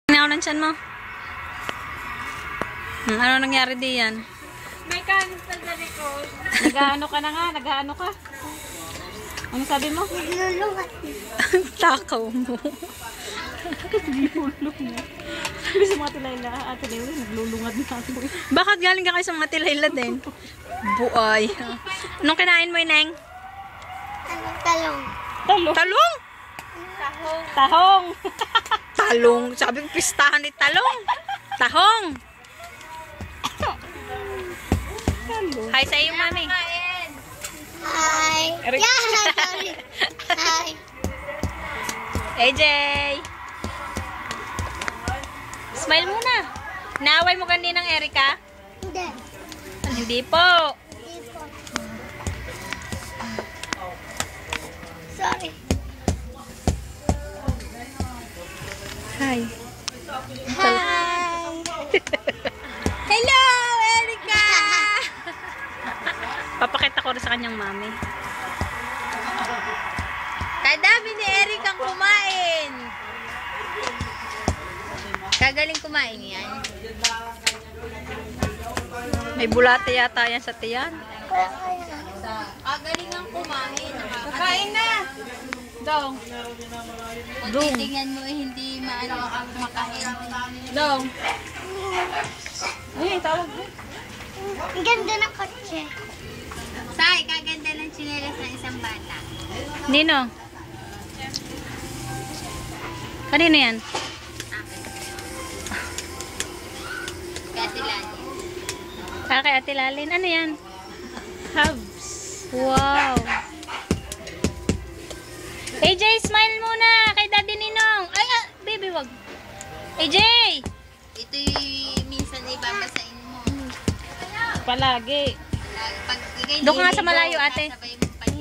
Ano ng tiyan mo? Ano nangyari diyan? May kanin sa likod. Nag-ano ka na nga? Nag-ano ka? Ano sabi mo? Naglulungat. Takaw mo. Naglulungat mo. Sabi sa mga tilayla, ate Lewi, naglulungat na ako. Bakit galing ka kayo sa mga tilayla din? Buay. Anong kinain mo, Ineng? Anong talong? Talong. Talong? Tahong. Tahong. Talong. Sabi ko, pistahan ni talong. Tahong. Talong. Hi sa iyo, mami. Hi. Eric. Yeah, sorry. Hi. AJ. Smile muna. Naaway mo kaninang Erika? Hindi. Hindi po. Hindi po. Sorry. Hi. Hi. Hello, Erika! Papakita ko rin sa kanyang mami. Kadami ni Erika ang kumain. Kagaling kumain yan. May bulate yata yan sa tiyan. Kagaling ang kumain. Kakain na. Dong. Dong. Tingnan mo hindi maano ang makain. Dong. Ay, tawag mo. Ang ganda ng kotse. Say, kaganda ng tsinelas ng isang bata. Nino? Kanino yan? Kasi lagi. Para kay Ate Lalin. Ano yan? Hubs. Wow. AJ, smile muna kay Daddy Ninong. Ay, baby, wag. AJ! Ito'y minsan ibabasain mo. Palagi. Pag ikay Doon ka nga sa malayo, ate. sabay mo pag